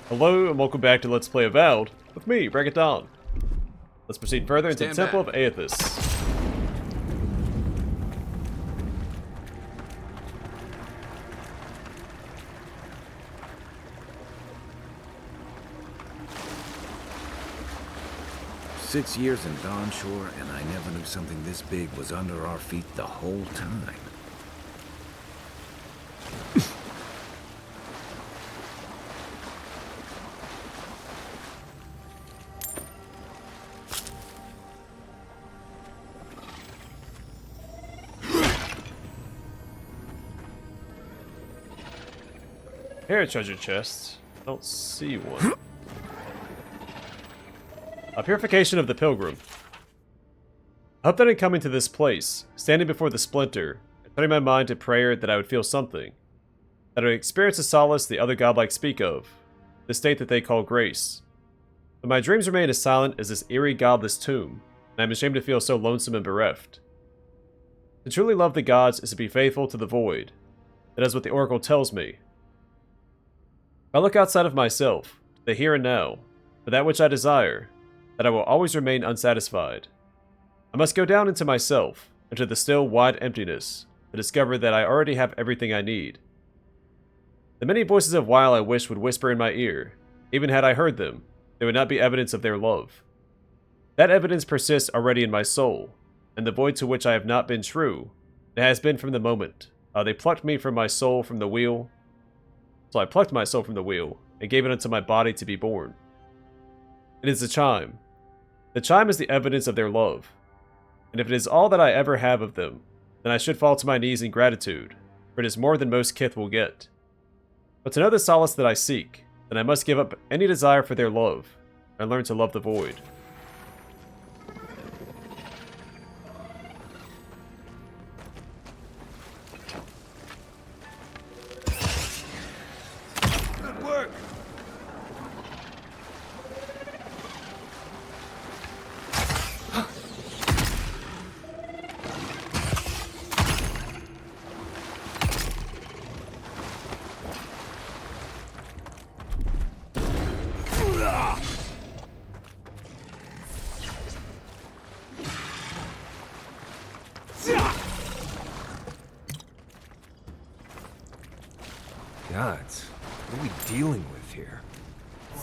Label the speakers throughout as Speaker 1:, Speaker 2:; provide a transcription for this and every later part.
Speaker 1: Hello and welcome back to Let's Play Avowed with me, BringItDon. Let's proceed further into the Temple of Eothas.
Speaker 2: "6 years in Dawnshore, and I never knew something this big was under our feet the whole time."
Speaker 1: Here are treasure chests. I don't see one. A purification of the pilgrim. I hope that in coming to this place, standing before the Splinter, and turning my mind to prayer that I would feel something, that I would experience the solace the other godlike speak of, the state that they call grace. But my dreams remain as silent as this eerie godless tomb, and I am ashamed to feel so lonesome and bereft. To truly love the gods is to be faithful to the void. That is what the Oracle tells me. If I look outside of myself, to the here and now, for that which I desire, that I will always remain unsatisfied. I must go down into myself, into the still wide emptiness, to discover that I already have everything I need. The many voices of Wile I wish would whisper in my ear, even had I heard them, there would not be evidence of their love. That evidence persists already in my soul, and the void to which I have not been true, it has been from the moment. They plucked me from my soul from the wheel. So I plucked my soul from the wheel, and gave it unto my body to be born. It is the chime. The chime is the evidence of their love. And if it is all that I ever have of them, then I should fall to my knees in gratitude, for it is more than most kith will get. But to know the solace that I seek, then I must give up any desire for their love, and learn to love the void.
Speaker 2: Gods, what are we dealing with here?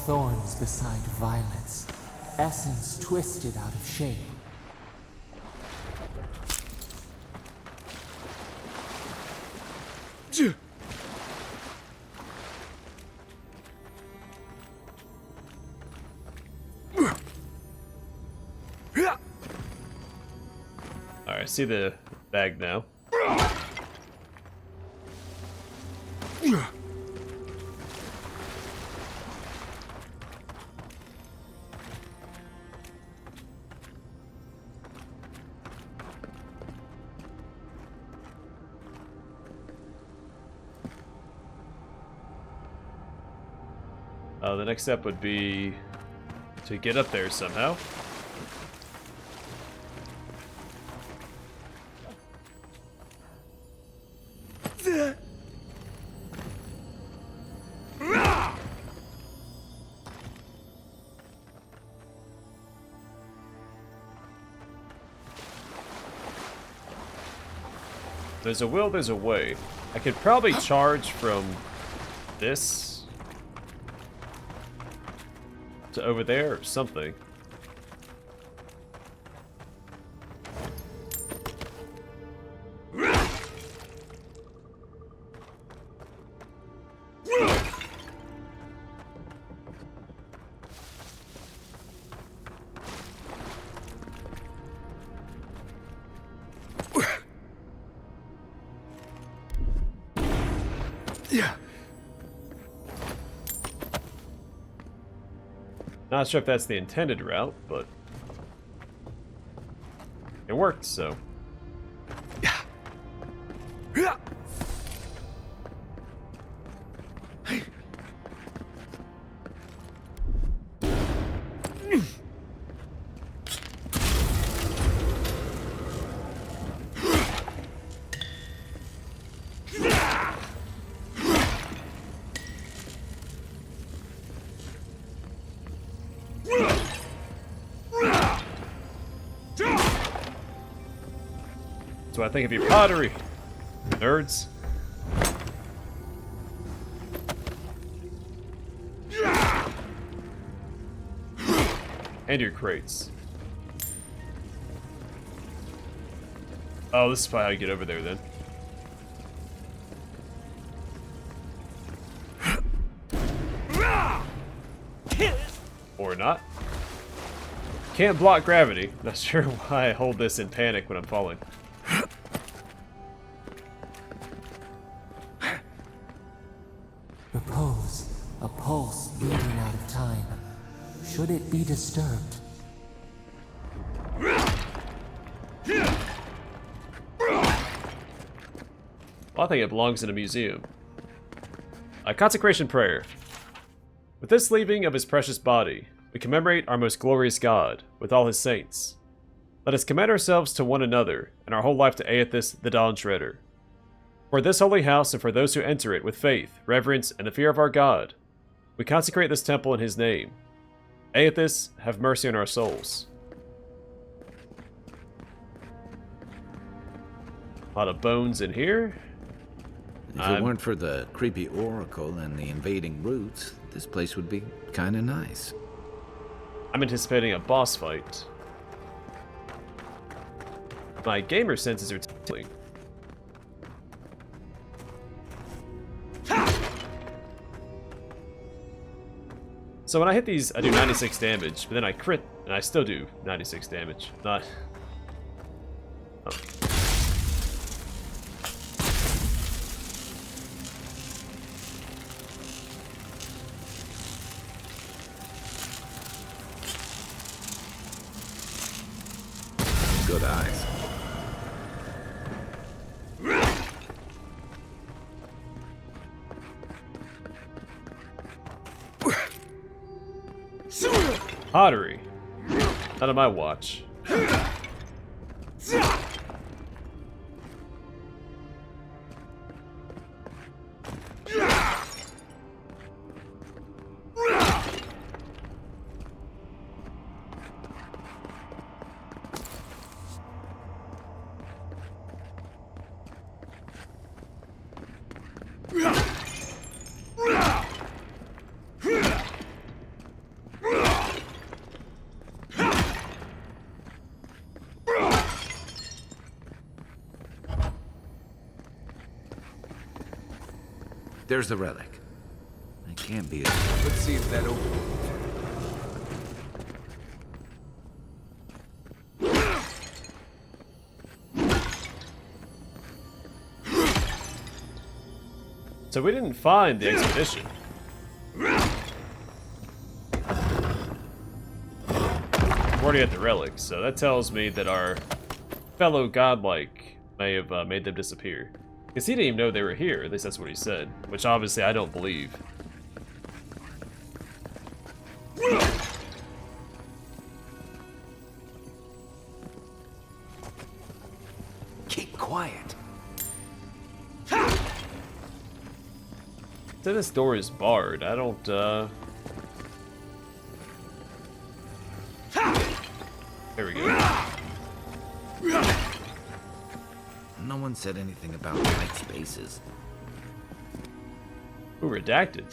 Speaker 3: Thorns beside violets, essence twisted out of shape.
Speaker 1: Alright, I see the bag now. The next step would be to get up there somehow. There's a will, there's a way. I could probably charge from this to over there or something.
Speaker 2: Yeah.
Speaker 1: Not sure if that's the intended route, but it worked, so. That's what I think of your pottery, nerds. And your crates. Oh, this is probably how you get over there then. Or not. Can't block gravity. Not sure why I hold this in panic when I'm falling.
Speaker 3: Repose, a pulse beating out of time. Should it be disturbed?
Speaker 1: Well, I think it belongs in a museum. A consecration prayer. With this leaving of his precious body, we commemorate our most glorious God, with all his saints. Let us commend ourselves to one another, and our whole life to Eothas, the Dawn Shredder. For this holy house and for those who enter it with faith, reverence, and the fear of our God, we consecrate this temple in his name. Eothas, have mercy on our souls. A lot of bones in here.
Speaker 2: If it weren't for the creepy oracle and the invading roots, this place would be kinda nice.
Speaker 1: I'm anticipating a boss fight. My gamer senses are tingling. So when I hit these, I do 96 damage, but then I crit, and I still do 96 damage. Not... Oh.
Speaker 2: Good eyes.
Speaker 1: Pottery. Not on my watch.
Speaker 2: There's the relic. It can't be a...
Speaker 4: Let's see if that opens.
Speaker 1: So we didn't find the expedition. We're already at the relic, so that tells me that our fellow godlike may have made them disappear. Because he didn't even know they were here, at least that's what he said. Which obviously I don't believe.
Speaker 2: Keep quiet.
Speaker 1: So this door is barred. I don't, There we go.
Speaker 2: No one said anything about tight spaces.
Speaker 1: Ooh, redacted.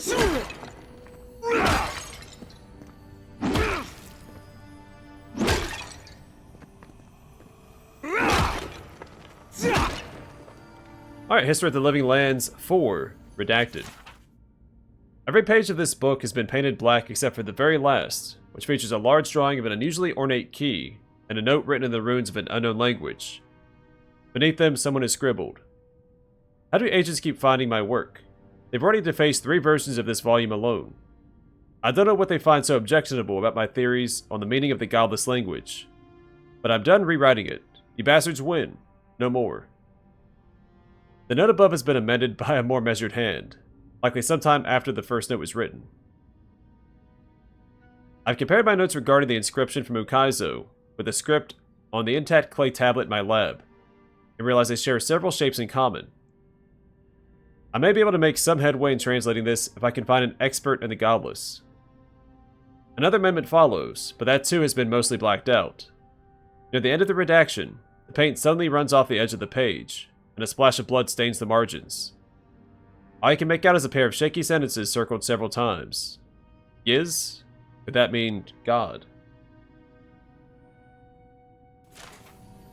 Speaker 1: Alright, History of the Living Lands 4, redacted. Every page of this book has been painted black except for the very last, which features a large drawing of an unusually ornate key, and a note written in the runes of an unknown language. Beneath them, someone has scribbled, "How do agents keep finding my work? They've already defaced 3 versions of this volume alone. I don't know what they find so objectionable about my theories on the meaning of the godless language. But I'm done rewriting it. You bastards win. No more." The note above has been amended by a more measured hand, likely sometime after the first note was written. I've compared my notes regarding the inscription from Ukaizo with the script on the intact clay tablet in my lab, and realize they share several shapes in common. I may be able to make some headway in translating this if I can find an expert in the godless. Another amendment follows, but that too has been mostly blacked out. Near the end of the redaction, The paint suddenly runs off the edge of the page, and a splash of blood stains the margins. All you can make out is a pair of shaky sentences circled several times. Yiz? Could that mean God?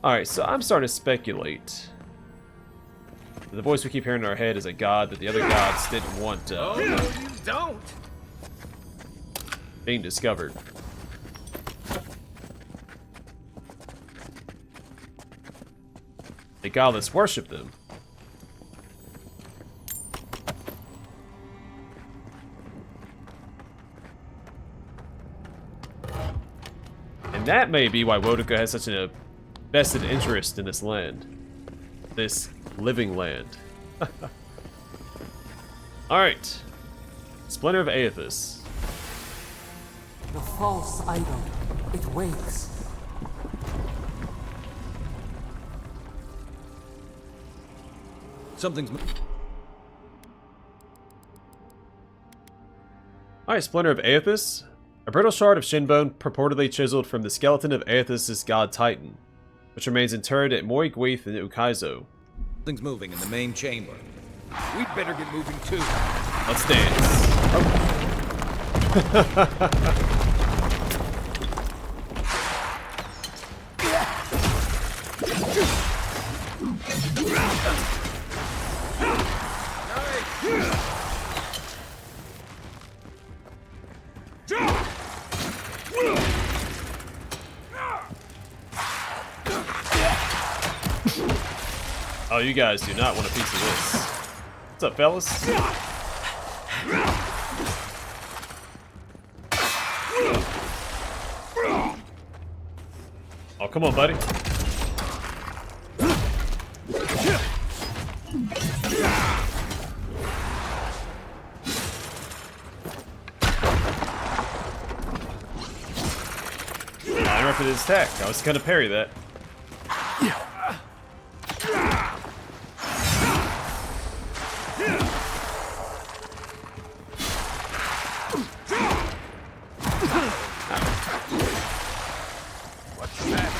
Speaker 1: Alright, so I'm starting to speculate. The voice we keep hearing in our head is a god that the other gods didn't want
Speaker 2: Oh, no, you don't!
Speaker 1: being discovered. The godless worship them. And that may be why Woedica has such a vested interest in this land. This living land. Alright. Splinter of Eothas.
Speaker 3: The false idol. It wakes.
Speaker 2: Something's...
Speaker 1: Alright, Splinter of Eothas. A brittle shard of shinbone purportedly chiseled from the skeleton of Eothas' god Titan, which remains interred at Moigweath in Ukaizo.
Speaker 2: Something's moving in the main chamber. We'd better get moving too.
Speaker 1: Let's dance. Oh, you guys do not want a piece of this. What's up, fellas? Oh, come on, buddy. I interrupted his attack. I was gonna parry that.
Speaker 2: What's that?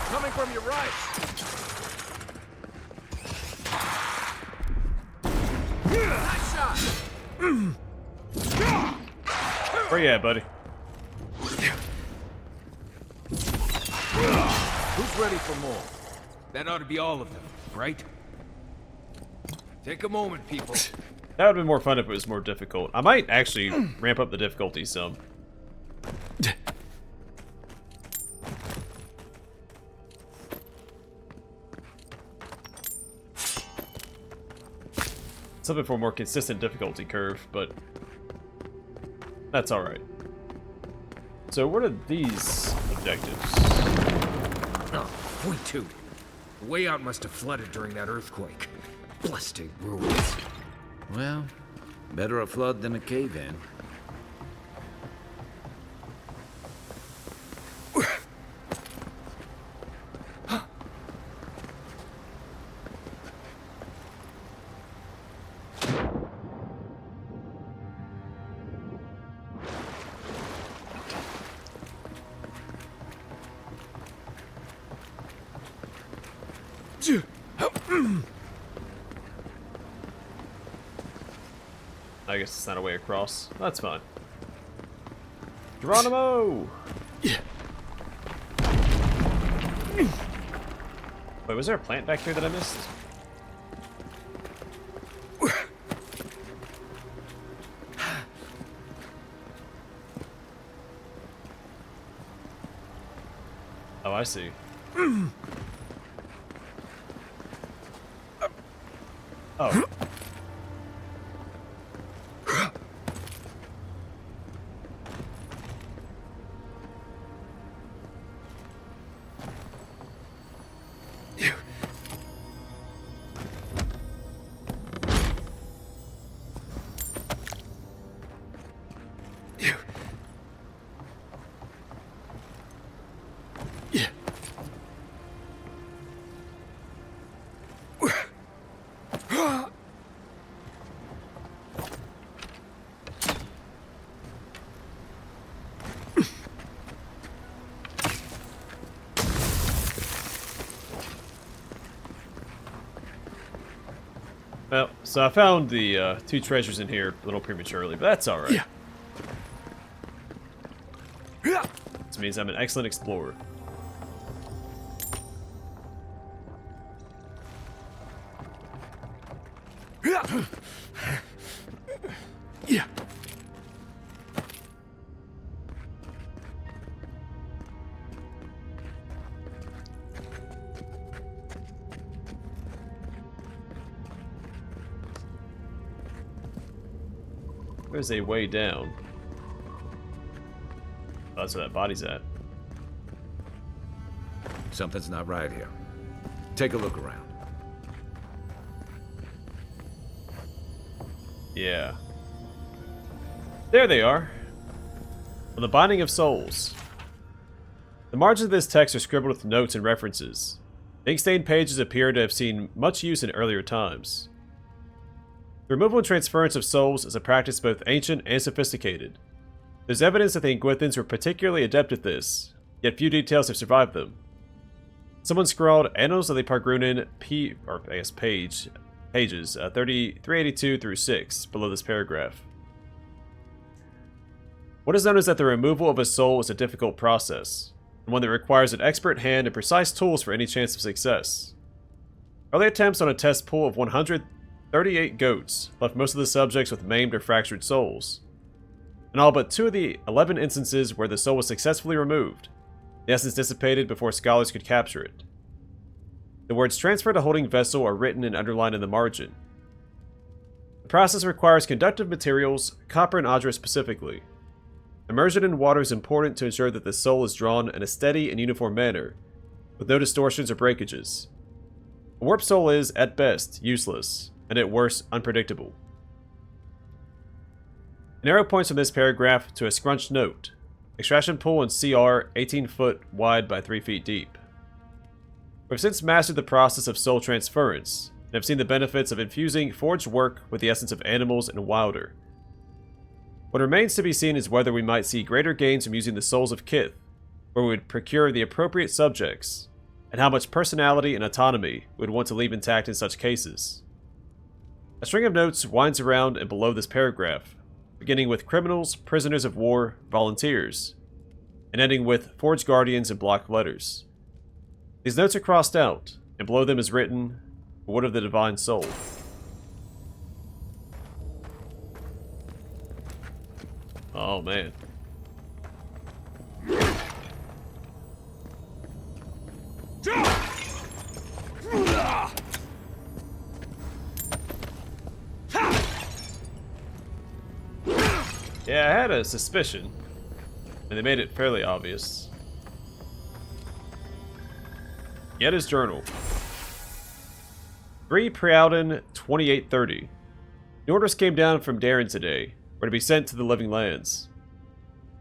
Speaker 2: Coming from your right. Nice shot.
Speaker 1: Where you at, buddy?
Speaker 2: Who's ready for more? That ought to be all of them, right? Take a moment, people.
Speaker 1: That would have been more fun if it was more difficult. I might actually ramp up the difficulty some. Something for a more consistent difficulty curve, but that's alright. So what are these objectives?
Speaker 2: Oh, point two. The way out must have flooded during that earthquake. Blasted ruins. Well, better a flood than a cave-in.
Speaker 1: I guess it's not a way across. That's fine. Geronimo! Wait, was there a plant back here that I missed? Oh, I see. Oh. Well, so I found the 2 treasures in here a little prematurely, but that's alright. This means I'm an excellent explorer. There's a way down. Oh, that's where that body's at.
Speaker 2: Something's not right here. Take a look around.
Speaker 1: Yeah. There they are. On the Binding of Souls. The margins of this text are scribbled with notes and references. The ink-stained pages appear to have seen much use in earlier times. The removal and transference of souls is a practice both ancient and sophisticated. There's evidence that the Inquithans were particularly adept at this, yet few details have survived them. Someone scrawled Annals of the Pargrunin pages 382 through 6 below this paragraph. What is known is that the removal of a soul is a difficult process, and one that requires an expert hand and precise tools for any chance of success. Early attempts on a test pool of 138 goats left most of the subjects with maimed or fractured souls. In all but 2 of the 11 instances where the soul was successfully removed, the essence dissipated before scholars could capture it. The words "transfer to holding vessel" are written and underlined in the margin. The process requires conductive materials, copper and adra specifically. Immersion in water is important to ensure that the soul is drawn in a steady and uniform manner, with no distortions or breakages. A warped soul is, at best, useless, and at worst, unpredictable. An arrow points from this paragraph to a scrunched note. Extraction pool in CR 18 foot wide by 3 feet deep. We've since mastered the process of soul transference, and have seen the benefits of infusing forged work with the essence of animals and wilder. What remains to be seen is whether we might see greater gains from using the souls of Kith, where we would procure the appropriate subjects, and how much personality and autonomy we would want to leave intact in such cases. A string of notes winds around and below this paragraph, beginning with criminals, prisoners of war, volunteers, and ending with forged guardians in block letters. These notes are crossed out, and below them is written, "What of the divine soul?" Oh man. Yeah, I had a suspicion, and they made it fairly obvious. Get his journal. 3 Preowden 2830. The orders came down from Darren today, were to be sent to the Living Lands.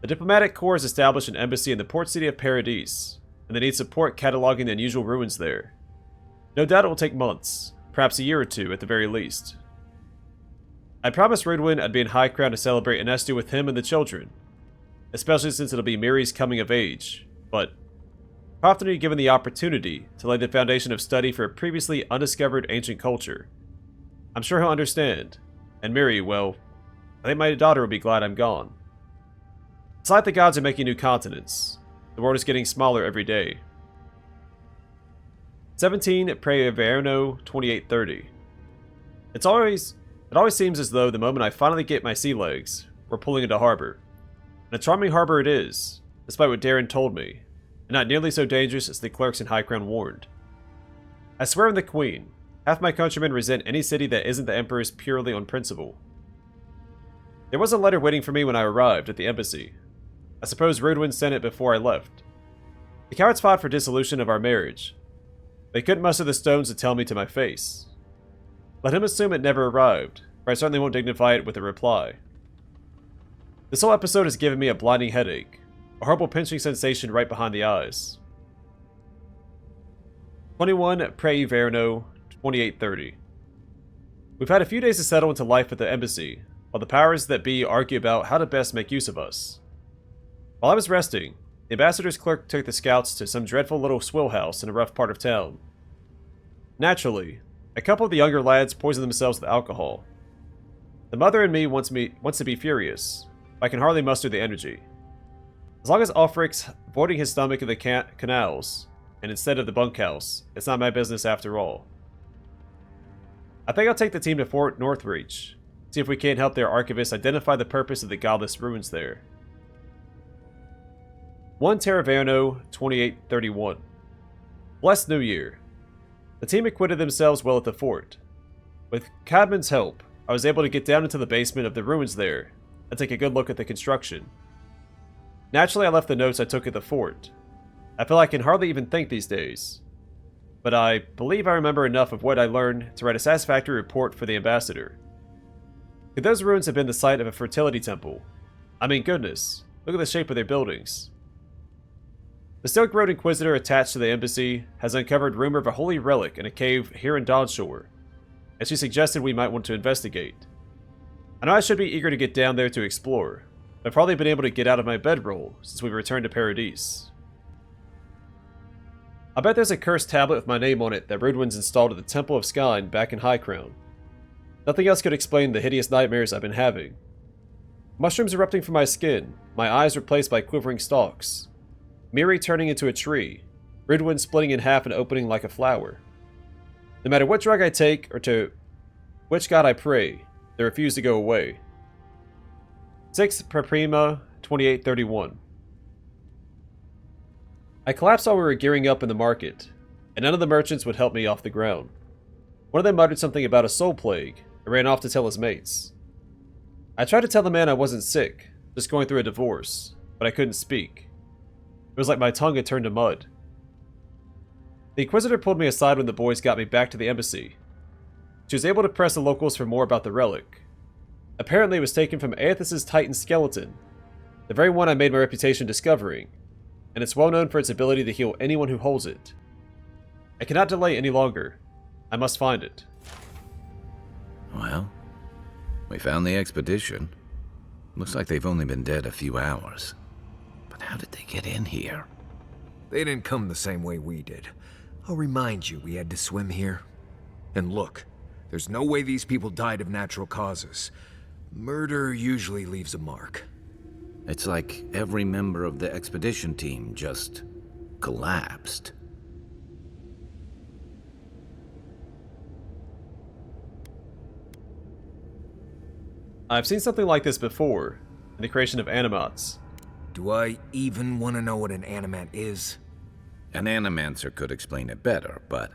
Speaker 1: The Diplomatic Corps has established an embassy in the port city of Paradise, and they need support cataloging the unusual ruins there. No doubt it will take months, perhaps a year or 2 at the very least. I promised Ridwin I'd be in High Crown to celebrate Anestu with him and the children, especially since it'll be Miri's coming of age, but how often are you given the opportunity to lay the foundation of study for a previously undiscovered ancient culture? I'm sure he'll understand, and Miri, well, I think my daughter will be glad I'm gone. It's like the gods are making new continents. The world is getting smaller every day. 17 Preverno 2830. It always seems as though the moment I finally get my sea legs, we're pulling into harbor. And a charming harbor it is, despite what Darren told me, and not nearly so dangerous as the clerks in High Crown warned. I swear on the Queen, half my countrymen resent any city that isn't the Emperor's purely on principle. There was a letter waiting for me when I arrived at the embassy. I suppose Rudwin sent it before I left. The cowards fought for dissolution of our marriage. They couldn't muster the stones to tell me to my face. Let him assume it never arrived, for I certainly won't dignify it with a reply. This whole episode has given me a blinding headache, a horrible pinching sensation right behind the eyes. 21 Preverno 2830. We've had a few days to settle into life at the embassy, while the powers that be argue about how to best make use of us. While I was resting, the ambassador's clerk took the scouts to some dreadful little swill house in a rough part of town. Naturally, A couple of the younger lads poison themselves with alcohol. The mother in me wants to be furious, but I can hardly muster the energy. As long as Ulfric's voiding his stomach in the canals, and instead of the bunkhouse, it's not my business after all. I think I'll take the team to Fort Northreach, see if we can't help their archivist identify the purpose of the godless ruins there. 1 Teraverno, 2831. Blessed New Year. The team acquitted themselves well at the fort. With Cadman's help, I was able to get down into the basement of the ruins there and take a good look at the construction. Naturally, I left the notes I took at the fort. I feel I can hardly even think these days. But I believe I remember enough of what I learned to write a satisfactory report for the ambassador. Could those ruins have been the site of a fertility temple? I mean, goodness, look at the shape of their buildings. The Silk Road Inquisitor attached to the embassy has uncovered rumor of a holy relic in a cave here in Dawnshore, and she suggested we might want to investigate. I know I should be eager to get down there to explore, but I've hardly been able to get out of my bedroll since we returned to Paradise. I bet there's a cursed tablet with my name on it that Rudwin's installed at the Temple of Skyn back in High Crown. Nothing else could explain the hideous nightmares I've been having. Mushrooms erupting from my skin, my eyes replaced by quivering stalks, Miri turning into a tree, Ridwin splitting in half and opening like a flower. No matter what drug I take or to which god I pray, they refuse to go away. 6 Prima 2831. I collapsed while we were gearing up in the market, and none of the merchants would help me off the ground. One of them muttered something about a soul plague and ran off to tell his mates. I tried to tell the man I wasn't sick, just going through a divorce, but I couldn't speak. It was like my tongue had turned to mud. The Inquisitor pulled me aside when the boys got me back to the embassy. She was able to press the locals for more about the relic. Apparently it was taken from Eothas' Titan skeleton, the very one I made my reputation discovering, and it's well known for its ability to heal anyone who holds it. I cannot delay any longer. I must find it.
Speaker 2: Well, we found the expedition. Looks like they've only been dead a few hours. But how did they get in here?
Speaker 4: They didn't come the same way we did. I'll remind you, we had to swim here. And look, there's no way these people died of natural causes. Murder usually leaves a mark.
Speaker 2: It's like every member of the expedition team just collapsed.
Speaker 1: I've seen something like this before, in the creation of animats.
Speaker 4: Do I even want to know what an animat is?
Speaker 2: An animancer could explain it better, but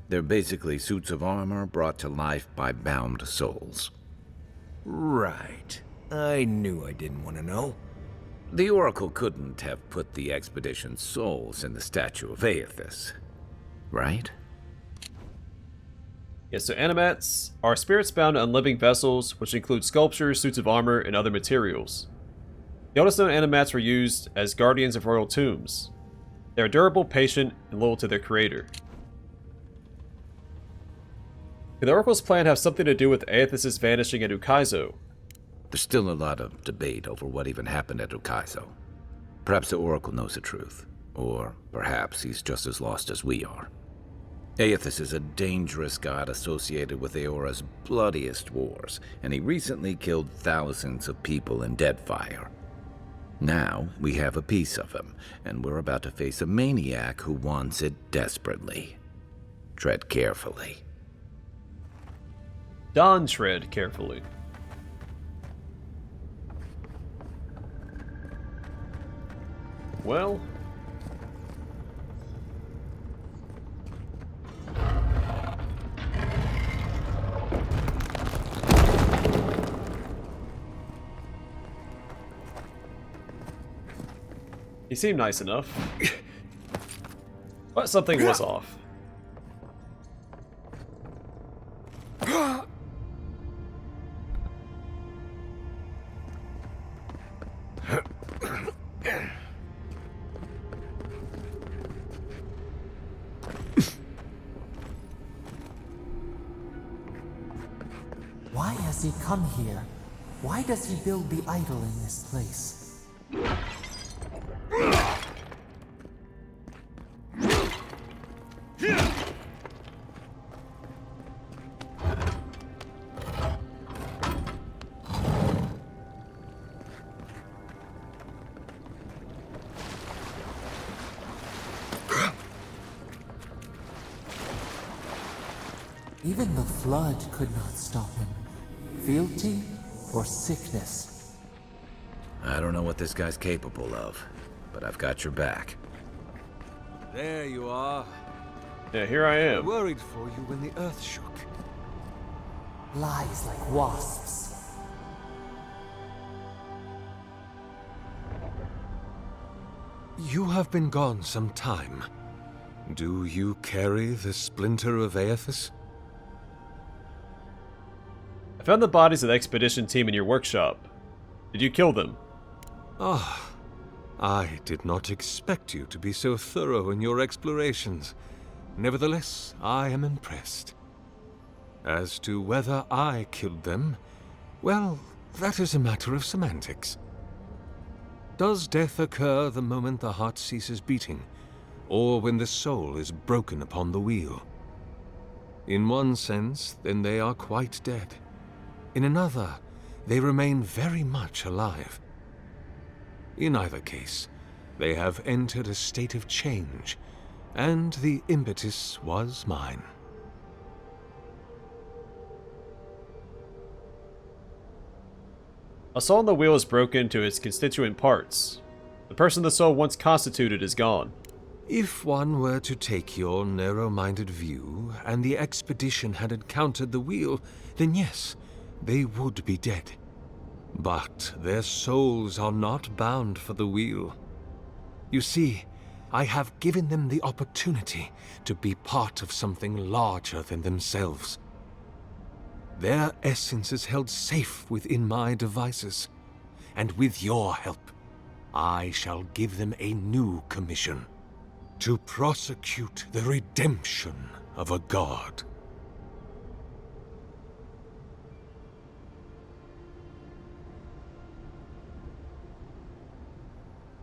Speaker 2: they're basically suits of armor brought to life by bound souls.
Speaker 4: Right. I knew I didn't want to know.
Speaker 2: The Oracle couldn't have put the expedition's souls in the statue of Eothas, right?
Speaker 1: Yes, so animats are spirits bound on living vessels, which include sculptures, suits of armor, and other materials. The oldest known animats were used as guardians of royal tombs. They are durable, patient, and loyal to their creator. Could the Oracle's plan have something to do with Eothas' vanishing at Ukaizo?
Speaker 2: There's still a lot of debate over what even happened at Ukaizo. Perhaps the Oracle knows the truth, or perhaps he's just as lost as we are. Eothas is a dangerous god associated with Eora's bloodiest wars, and he recently killed thousands of people in Deadfire. Now, we have a piece of him, and we're about to face a maniac who wants it desperately. Tread carefully.
Speaker 1: Don tread carefully. Well... he seemed nice enough. But something was off.
Speaker 3: Why has he come here? Why does he build the idol in this place? Even the flood could not stop him. Fealty or sickness?
Speaker 2: I don't know what this guy's capable of, but I've got your back.
Speaker 5: There you are.
Speaker 1: Yeah, here I am.
Speaker 5: Worried for you when the earth shook.
Speaker 3: Lies like wasps.
Speaker 5: You have been gone some time. Do you carry the Splinter of Eothas?
Speaker 1: I found the bodies of the expedition team in your workshop. Did you kill them?
Speaker 5: Ah, I did not expect you to be so thorough in your explorations. Nevertheless, I am impressed. As to whether I killed them, well, that is a matter of semantics. Does death occur the moment the heart ceases beating, or when the soul is broken upon the wheel? In one sense, then they are quite dead. In another, they remain very much alive. In either case, they have entered a state of change, and the impetus was mine.
Speaker 1: A soul in the wheel is broken into its constituent parts. The person the soul once constituted is gone.
Speaker 5: If one were to take your narrow-minded view, and the expedition had encountered the wheel, then yes, they would be dead. But their souls are not bound for the wheel. You see, I have given them the opportunity to be part of something larger than themselves. Their essence is held safe within my devices, and with your help, I shall give them a new commission: to prosecute the redemption of a god.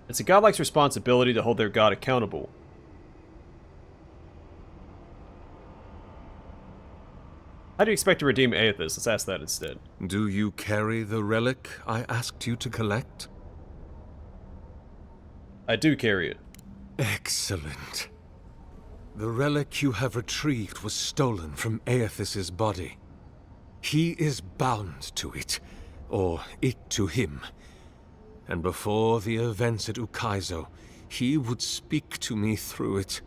Speaker 1: It's a godlike's responsibility to hold their god accountable. How do you expect to redeem Eothas? Let's ask that instead.
Speaker 5: Do you carry the relic I asked you to collect?
Speaker 1: I do carry it.
Speaker 5: Excellent. The relic you have retrieved was stolen from Eothas's body. He is bound to it, or it to him. And before the events at Ukaizo, he would speak to me through it.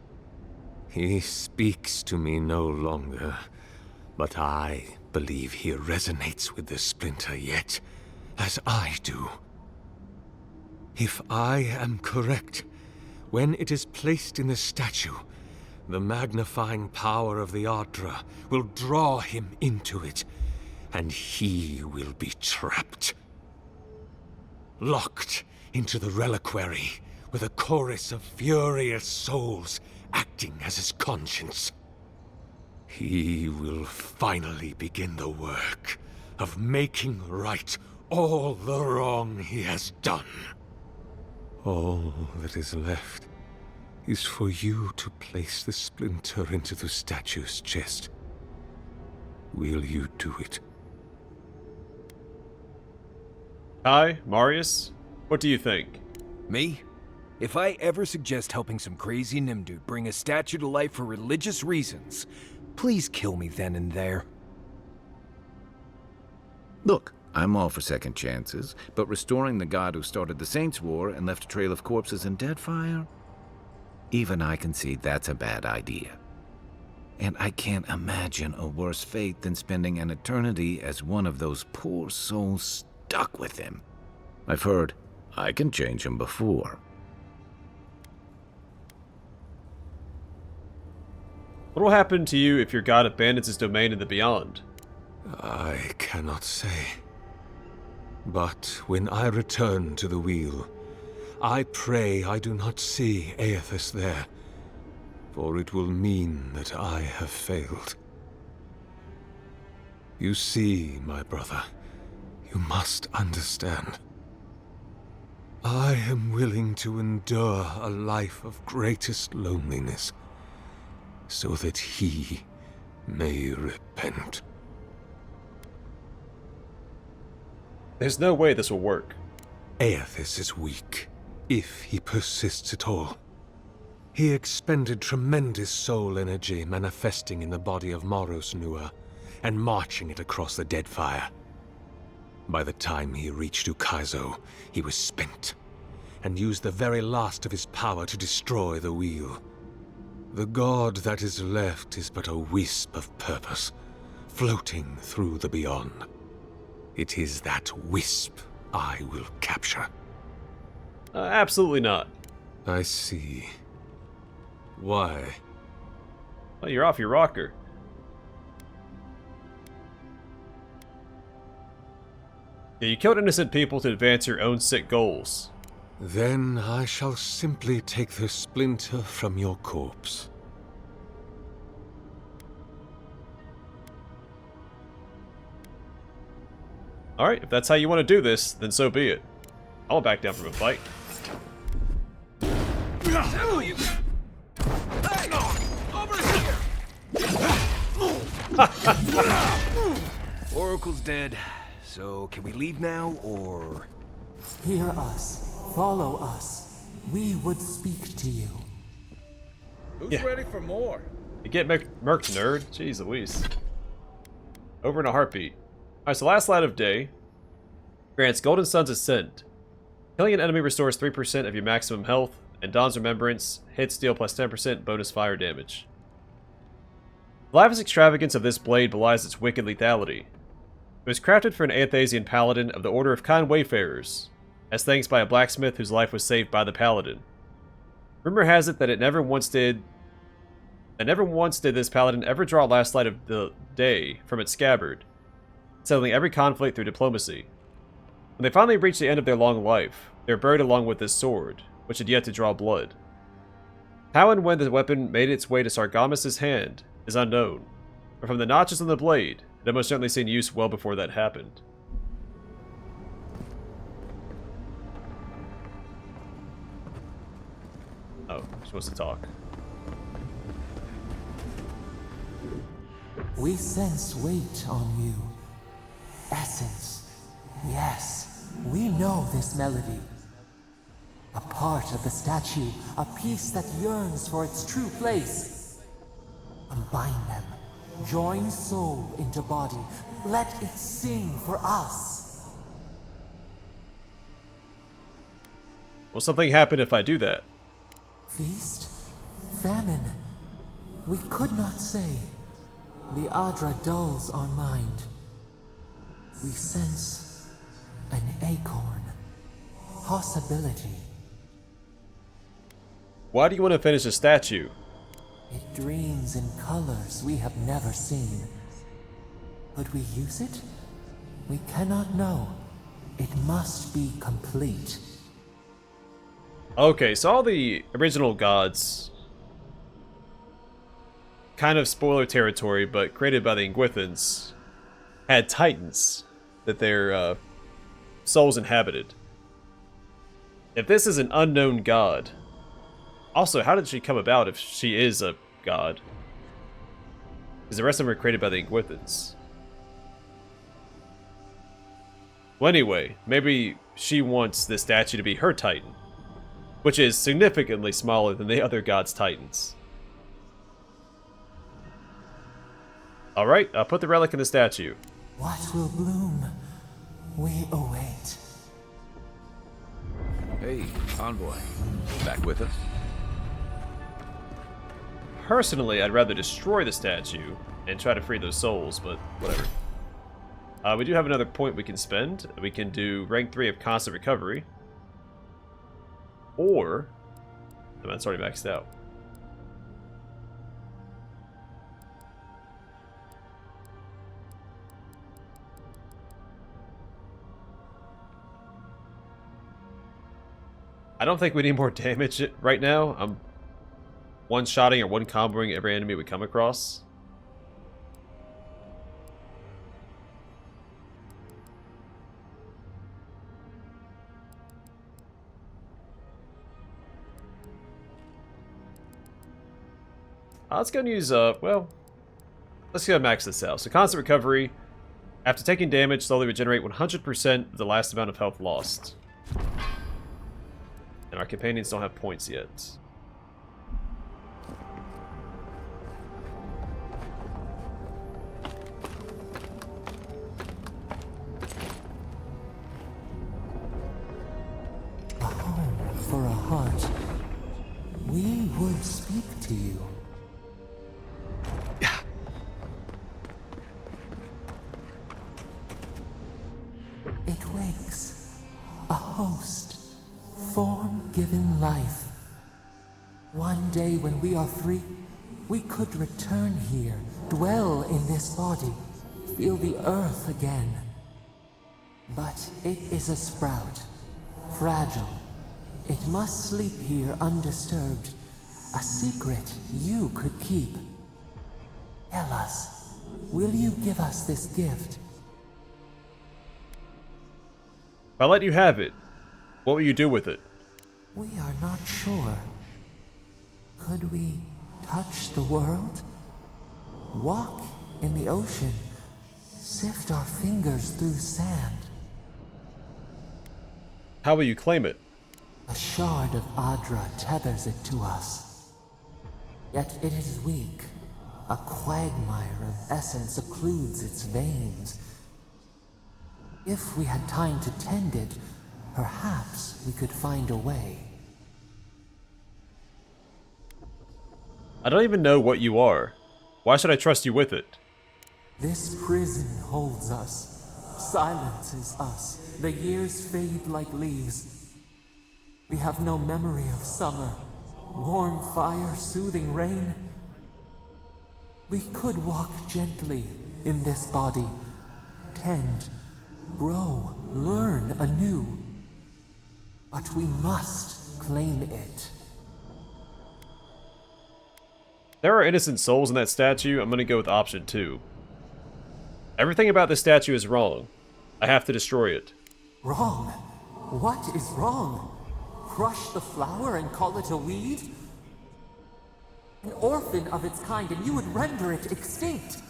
Speaker 5: He speaks to me no longer, but I believe he resonates with the splinter yet, as I do. If I am correct, when it is placed in the statue, the magnifying power of the Ardra will draw him into it, and he will be trapped. Locked into the reliquary with a chorus of furious souls acting as his conscience. He will finally begin the work of making right all the wrong he has done. All that is left is for you to place the splinter into the statue's chest. Will you do it?
Speaker 1: Kai, Marius, what do you think?
Speaker 6: Me? If I ever suggest helping some crazy Nimdude bring a statue to life for religious reasons, please kill me then and there.
Speaker 2: Look, I'm all for second chances, but restoring the god who started the Saints' War and left a trail of corpses and deadfire? Even I can see that's a bad idea. And I can't imagine a worse fate than spending an eternity as one of those poor souls stuck with him. I've heard I can change him before.
Speaker 1: What will happen to you if your god abandons his domain in the beyond?
Speaker 5: I cannot say. But when I return to the wheel, I pray I do not see Eothas there, for it will mean that I have failed. You see, my brother, you must understand. I am willing to endure a life of greatest loneliness, so that he may repent.
Speaker 1: There's no way this will work.
Speaker 5: Eothas is weak, if he persists at all. He expended tremendous soul energy manifesting in the body of Moros Nua and marching it across the Deadfire. By the time he reached Ukaizo, he was spent, and used the very last of his power to destroy the wheel. The god that is left is but a wisp of purpose, floating through the beyond. It is that wisp I will capture.
Speaker 1: Absolutely not.
Speaker 5: I see. Why?
Speaker 1: Well, you're off your rocker. Yeah, you killed innocent people to advance your own sick goals.
Speaker 5: Then I shall simply take the splinter from your corpse.
Speaker 1: Alright, if that's how you want to do this, then so be it. I'll back down from a fight.
Speaker 6: Oracle's dead, so can we leave now, or...?
Speaker 3: Hear us. Follow us. We would speak to you.
Speaker 7: Who's ready for more?
Speaker 1: You get murked, nerd. Jeez Louise. Over in a heartbeat. Alright, so last light of day grants Golden Sun's Ascent. Killing an enemy restores 3% of your maximum health, and Dawn's Remembrance hits deal plus 10% bonus fire damage. The lavish extravagance of this blade belies its wicked lethality. It was crafted for an Aethasian paladin of the Order of Kind Wayfarers, as thanks by a blacksmith whose life was saved by the paladin. Rumor has it that never once did this paladin ever draw last light of the day from its scabbard, settling every conflict through diplomacy. When they finally reached the end of their long life, they were buried along with this sword, which had yet to draw blood. How and when the weapon made its way to Sargamis' hand is unknown, but from the notches on the blade, it had most certainly seen use well before that happened. Oh, she wants to talk.
Speaker 3: We sense weight on you. Essence. Yes, we know this melody. A part of the statue, a piece that yearns for its true place. Combine them. Join soul into body. Let it sing for us.
Speaker 1: Will something happen if I do that?
Speaker 3: Feast? Famine? We could not say. The Adra dulls our mind. We sense an acorn. Possibility.
Speaker 1: Why do you want to finish a statue?
Speaker 3: It dreams in colors we have never seen. Could we use it? We cannot know. It must be complete.
Speaker 1: Okay, so all the original gods, kind of spoiler territory, but created by the Ingwithans, had titans that their souls inhabited. If this is an unknown god, also, how did she come about if she is a god? Because the rest of them were created by the Ingwithans. Well, anyway, maybe she wants this statue to be her titan, which is significantly smaller than the other gods' titans. Alright, I'll put the relic in the statue.
Speaker 3: What will bloom? We await.
Speaker 2: Hey, envoy. Back with us?
Speaker 1: Personally, I'd rather destroy the statue and try to free those souls, but whatever. We do have another point we can spend. We can do rank 3 of constant recovery. Or... oh, that's already maxed out. I don't think we need more damage right now. I'm one-shotting or one-comboing every enemy we come across. Let's go and use, well, let's go max this out. So constant recovery. After taking damage, slowly regenerate 100% of the last amount of health lost. And our companions don't have points yet.
Speaker 3: for a heart, we would speak to you. It wakes, a host, form-given life. One day when we are free, we could return here, dwell in this body, feel the earth again. But it is a sprout, fragile. It must sleep here undisturbed. A secret you could keep. Tell us, will you give us this gift?
Speaker 1: If I let you have it, what will you do with it?
Speaker 3: We are not sure. Could we touch the world? Walk in the ocean? Sift our fingers through sand?
Speaker 1: How will you claim it?
Speaker 3: A shard of Adra tethers it to us. Yet it is weak. A quagmire of essence occludes its veins. If we had time to tend it, perhaps we could find a way.
Speaker 1: I don't even know what you are. Why should I trust you with it?
Speaker 3: This prison holds us, silences us. The years fade like leaves. We have no memory of summer, warm fire, soothing rain. We could walk gently in this body, tend, grow, learn anew. But we must claim it.
Speaker 1: There are innocent souls in that statue. I'm gonna go with option 2. Everything about this statue is wrong. I have to destroy it.
Speaker 3: Wrong? What is wrong? Crush the flower and call it a weed? An orphan of its kind, and you would render it extinct.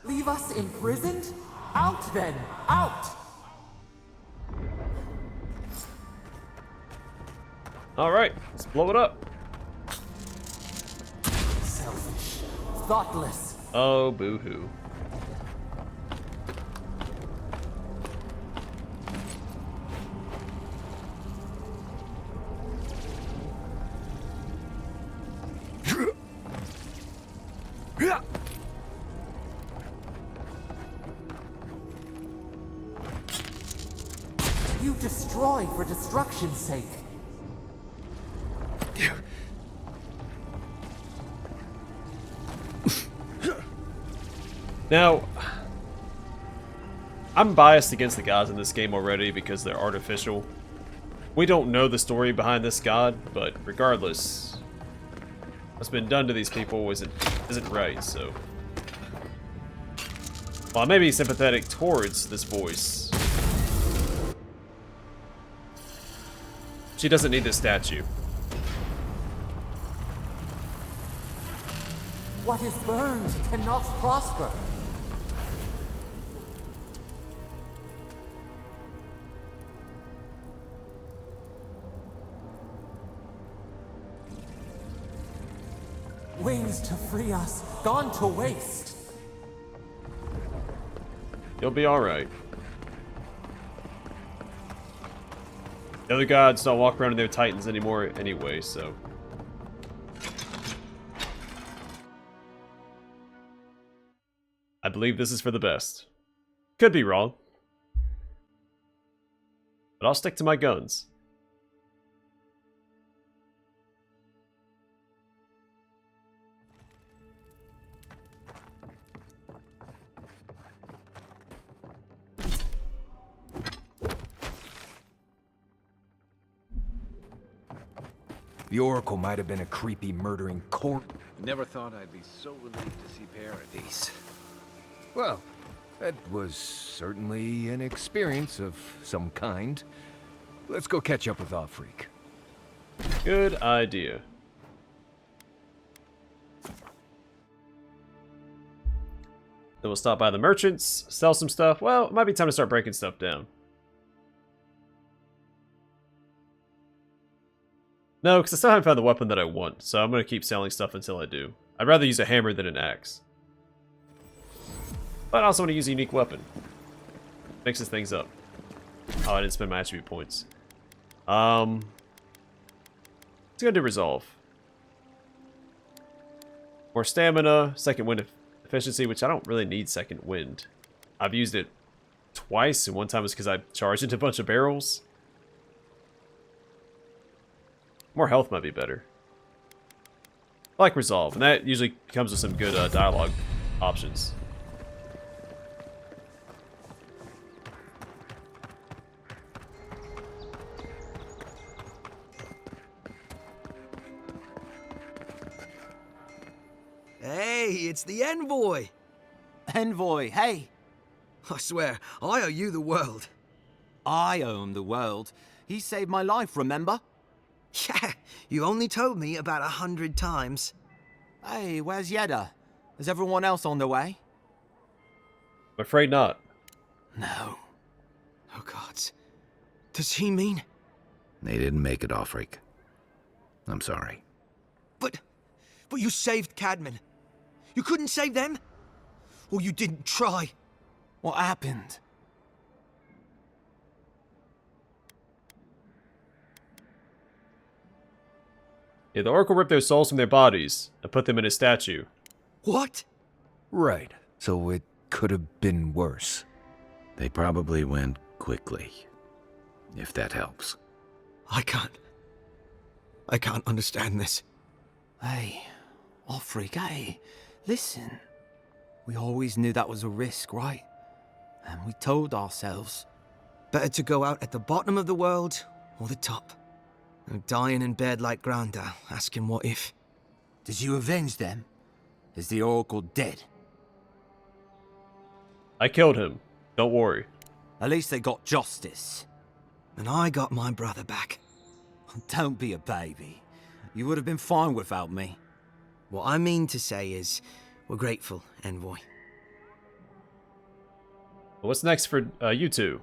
Speaker 3: Leave us imprisoned? Out then! Out!
Speaker 1: Alright, let's blow it up.
Speaker 3: Selfish. Thoughtless.
Speaker 1: Oh, boo-hoo.
Speaker 3: You destroy for destruction's sake.
Speaker 1: Now, I'm biased against the gods in this game already because they're artificial. We don't know the story behind this god, but regardless, what's been done to these people isn't right, so... Well, I may be sympathetic towards this voice. She doesn't need this statue.
Speaker 3: What is burned cannot prosper. Wings to free us, gone to waste.
Speaker 1: You'll be alright. The other gods don't walk around in their titans anymore anyway, so... I believe this is for the best. Could be wrong. But I'll stick to my guns.
Speaker 6: The Oracle might have been a creepy, murdering corpse.
Speaker 2: Never thought I'd be so relieved to see Paradise.
Speaker 6: Well, that was certainly an experience of some kind. Let's go catch up with Freak.
Speaker 1: Good idea. Then we'll stop by the merchants, sell some stuff. Well, it might be time to start breaking stuff down. No, because I still haven't found the weapon that I want, so I'm going to keep selling stuff until I do. I'd rather use a hammer than an axe. But I also want to use a unique weapon. Mixes things up. Oh, I didn't spend my attribute points. It's gonna do resolve. More stamina, second wind efficiency, which I don't really need second wind. I've used it twice, and one time was because I charged into a bunch of barrels. More health might be better. I like resolve, and that usually comes with some good dialogue options.
Speaker 8: Hey, it's the envoy.
Speaker 9: Envoy, hey.
Speaker 8: I swear, I owe you the world.
Speaker 9: I owe him the world. He saved my life, remember?
Speaker 8: Yeah, you only told me about 100 times.
Speaker 9: Hey, where's Yeda? Is everyone else on their way?
Speaker 1: I'm afraid not.
Speaker 8: No. Oh, God. Does he mean...
Speaker 2: They didn't make it, Offric. I'm sorry.
Speaker 8: But you saved Cadman. You couldn't save them? Or you didn't try?
Speaker 9: What happened?
Speaker 1: Yeah, the Oracle ripped their souls from their bodies and put them in a statue.
Speaker 8: What?
Speaker 6: Right. So it could have been worse.
Speaker 2: They probably went quickly, if that helps.
Speaker 8: I can't understand this.
Speaker 9: Hey, Offric, hey, listen. We always knew that was a risk, right? And we told ourselves.
Speaker 8: Better to go out at the bottom of the world or the top. And dying in bed like Granda, asking what if.
Speaker 9: Did you avenge them? Is the Oracle dead?
Speaker 1: I killed him. Don't worry.
Speaker 9: At least they got justice.
Speaker 8: And I got my brother back.
Speaker 9: Don't be a baby. You would have been fine without me.
Speaker 8: What I mean to say is, we're grateful, Envoy.
Speaker 1: What's next for you two?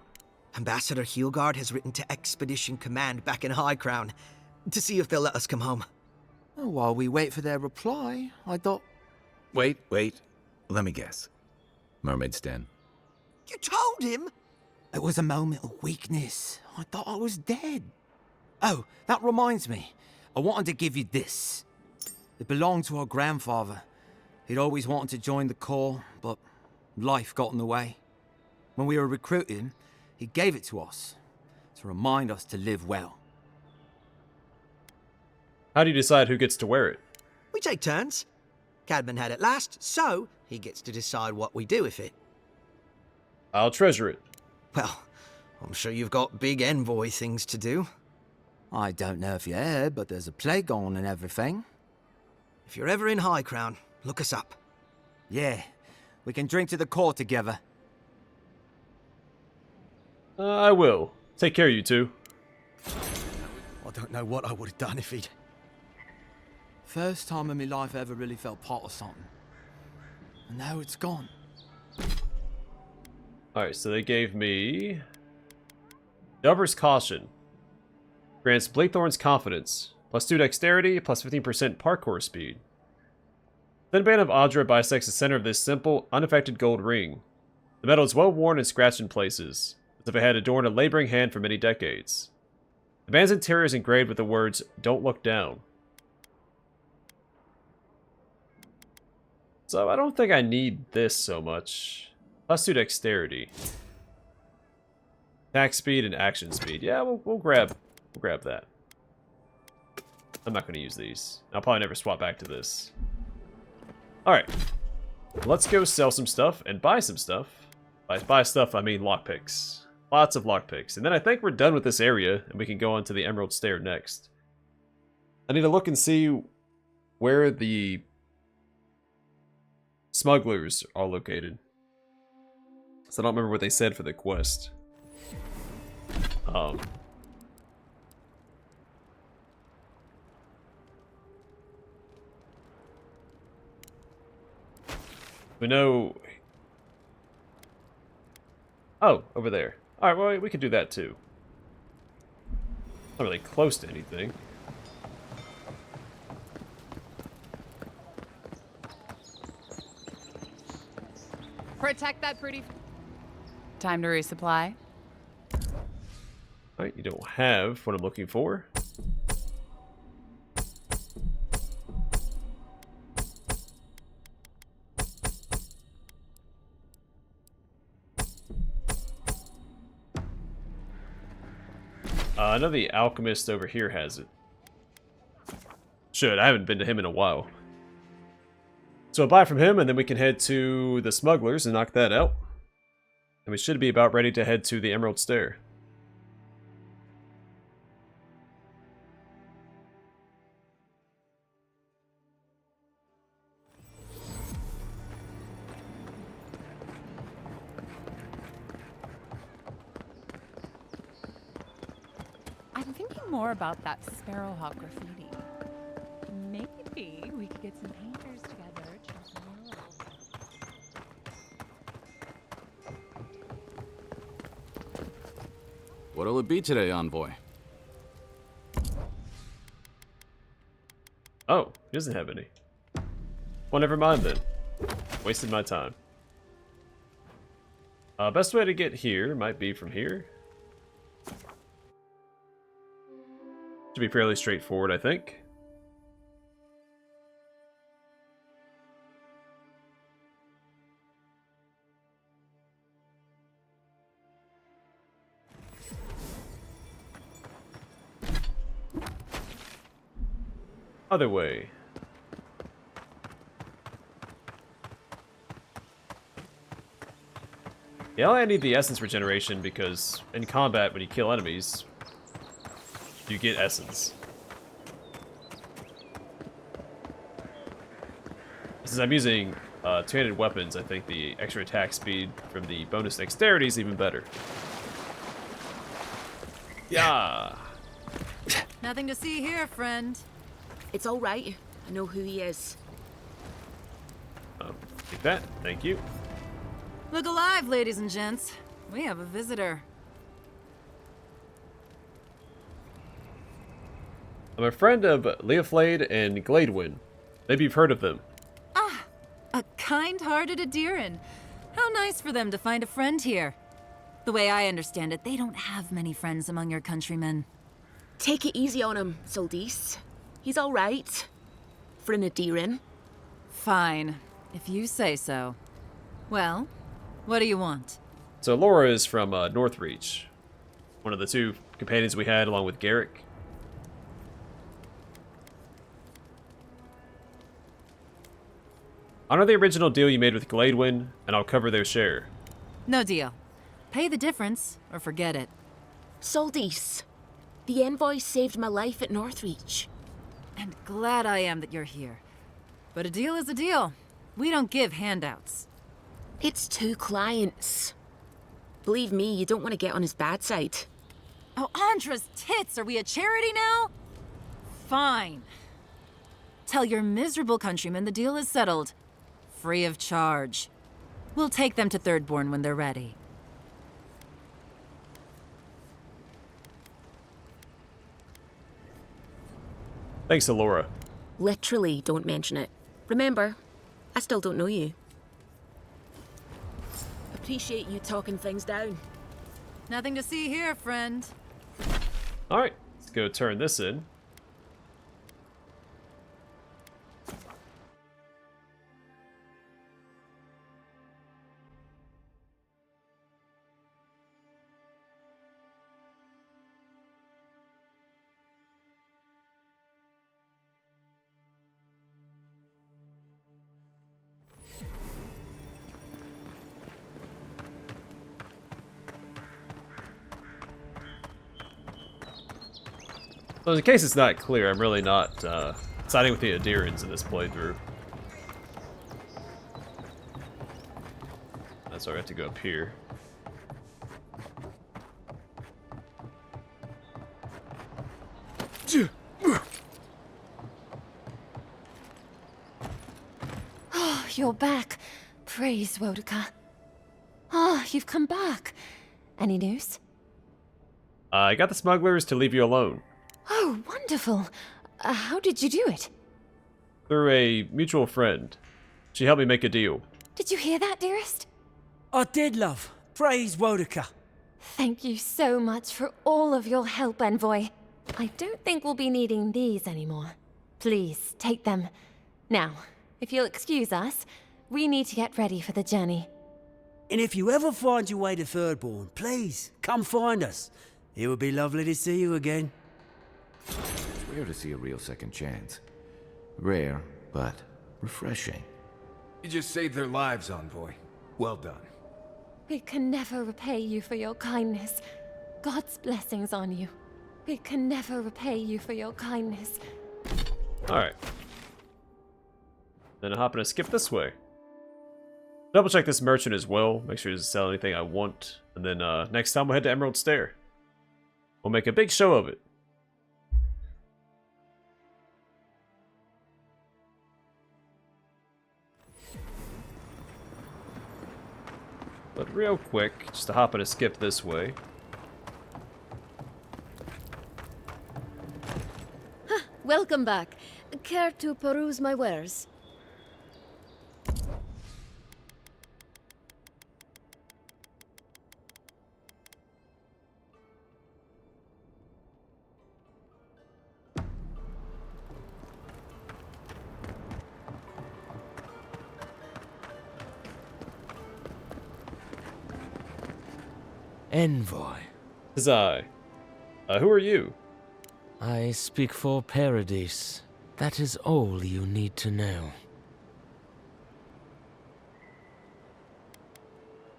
Speaker 8: Ambassador Heelgard has written to Expedition Command back in High Crown to see if they'll let us come home.
Speaker 9: Oh, while we wait for their reply, I thought...
Speaker 2: Wait. Let me guess. Mermaid's Den.
Speaker 8: You told him?
Speaker 9: It was a moment of weakness. I thought I was dead. Oh, that reminds me. I wanted to give you this. It belonged to our grandfather. He'd always wanted to join the Corps, but life got in the way. When we were recruiting, he gave it to us to remind us to live well.
Speaker 1: How do you decide who gets to wear it?
Speaker 8: We take turns. Cadman had it last, so he gets to decide what we do with it.
Speaker 1: I'll treasure it.
Speaker 8: Well, I'm sure you've got big envoy things to do.
Speaker 9: I don't know if you heard, but there's a plague on and everything.
Speaker 8: If you're ever in High Crown, look us up.
Speaker 9: Yeah, we can drink to the Corps together.
Speaker 1: I will. Take care, you two.
Speaker 8: I don't know what I would have done if he'd...
Speaker 9: First time in my life I ever really felt part of something. And now it's gone.
Speaker 1: Alright, so they gave me... Dover's Caution. Grants Bleakthorn's Confidence. +2 Dexterity, +15% Parkour Speed. Thin band of Audra bisects the center of this simple, unaffected gold ring. The metal is well worn and scratched in places, as if it had adorned a laboring hand for many decades. The band's interior is engraved with the words, "Don't look down." So I don't think I need this so much. +2 Dexterity. Attack speed and action speed. Yeah, we'll grab that. I'm not going to use these. I'll probably never swap back to this. Alright. Let's go sell some stuff and buy some stuff. By stuff, I mean lockpicks. Lots of lockpicks. And then I think we're done with this area, and we can go on to the Emerald Stair next. I need to look and see where the smugglers are located. So I don't remember what they said for the quest. We know... Oh, over there. Alright, well, we could do that too. Not really close to anything.
Speaker 10: Protect that pretty... Time to resupply.
Speaker 1: Alright, you don't have what I'm looking for. I know the alchemist over here has it. Should. I haven't been to him in a while. So I'll buy from him, and then we can head to the smugglers and knock that out. And we should be about ready to head to the Emerald Stair.
Speaker 10: I'm thinking more about that Sparrowhawk graffiti. Maybe we could get some painters together.
Speaker 11: What'll it be today, Envoy?
Speaker 1: Oh, he doesn't have any. Well, never mind then. Wasted my time. Best way to get here might be from here. Should be fairly straightforward, I think. Other way. Yeah, I need the essence regeneration because in combat, when you kill enemies, you get essence. Since I'm using two-handed weapons, I think the extra attack speed from the bonus dexterity is even better. Yeah.
Speaker 12: Nothing to see here, friend.
Speaker 13: It's all right. I know who he is.
Speaker 1: Take that. Thank you.
Speaker 12: Look alive, ladies and gents. We have a visitor.
Speaker 1: I'm a friend of Leoflade and Gladwyn. Maybe you've heard of them.
Speaker 12: Ah, a kind-hearted Adiran. How nice for them to find a friend here. The way I understand it, they don't have many friends among your countrymen.
Speaker 13: Take it easy on him, Soldis. He's all right. For an Adiran.
Speaker 12: Fine, if you say so. Well, what do you want?
Speaker 1: So Laura is from Northreach. One of the two companions we had along with Garrick. Honor the original deal you made with Gladwyn, and I'll cover their share.
Speaker 12: No deal. Pay the difference, or forget it.
Speaker 13: Soldis, the envoy saved my life at Northreach.
Speaker 12: And glad I am that you're here. But a deal is a deal. We don't give handouts.
Speaker 13: It's two clients. Believe me, you don't want to get on his bad side.
Speaker 12: Oh, Andra's tits! Are we a charity now? Fine. Tell your miserable countrymen the deal is settled. Free of charge. We'll take them to Thirdborn when they're ready.
Speaker 1: Thanks to Laura.
Speaker 13: Literally, don't mention it. Remember, I still don't know you. Appreciate you talking things down.
Speaker 12: Nothing to see here, friend.
Speaker 1: Alright, let's go turn this in. So in case it's not clear, I'm really not siding with the Adirans in this playthrough. That's why I have to go up here.
Speaker 14: Oh, you're back. Praise Wodaka. Ah, you've come back. Any news?
Speaker 1: I got the smugglers to leave you alone.
Speaker 14: Oh, wonderful. How did you do it?
Speaker 1: Through a mutual friend. She helped me make a deal.
Speaker 14: Did you hear that, dearest?
Speaker 9: I did, love. Praise Wodaka.
Speaker 14: Thank you so much for all of your help, Envoy. I don't think we'll be needing these anymore. Please, take them. Now, if you'll excuse us, we need to get ready for the journey.
Speaker 9: And if you ever find your way to Thirdborn, please, come find us. It would be lovely to see you again.
Speaker 2: It's rare to see a real second chance. Rare, but refreshing.
Speaker 6: You just saved their lives, Envoy. Well done.
Speaker 14: We can never repay you for your kindness. God's blessings on you. We can never repay you for your kindness.
Speaker 1: Alright. Then I'll hop in and skip this way. Double check this merchant as well. Make sure he doesn't sell anything I want. And then next time we'll head to Emerald Stair. We'll make a big show of it. But real quick, just to hop in and skip this way.
Speaker 15: Welcome back. Care to peruse my wares?
Speaker 16: Envoy.
Speaker 1: Tis I. Who are you?
Speaker 16: I speak for Paradise. That is all you need to know.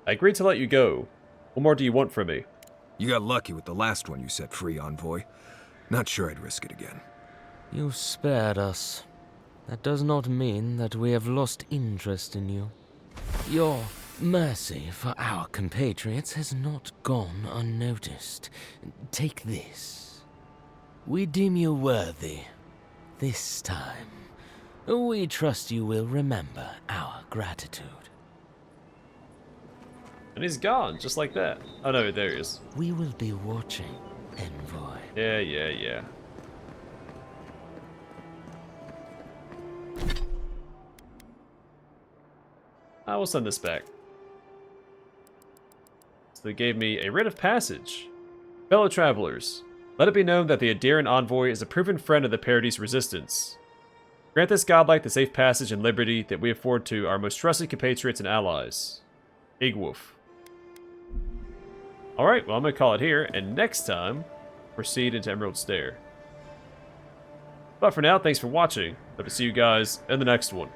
Speaker 1: I agreed to let you go. What more do you want from me?
Speaker 6: You got lucky with the last one you set free, Envoy. Not sure I'd risk it again.
Speaker 16: You spared us. That does not mean that we have lost interest in you. Your mercy for our compatriots has not gone unnoticed. Take this. We deem you worthy. This time, we trust you will remember our gratitude.
Speaker 1: And he's gone, just like that. Oh no, there he is.
Speaker 16: We will be watching, Envoy.
Speaker 1: Yeah. I will send this back. So they gave me a writ of passage. Fellow travelers, let it be known that the Adiran envoy is a proven friend of the Paradise resistance. Grant this godlike the safe passage and liberty that we afford to our most trusted compatriots and allies. Igwolf. Alright, well I'm going to call it here, and next time, proceed into Emerald Stair. But for now, thanks for watching. Hope to see you guys in the next one.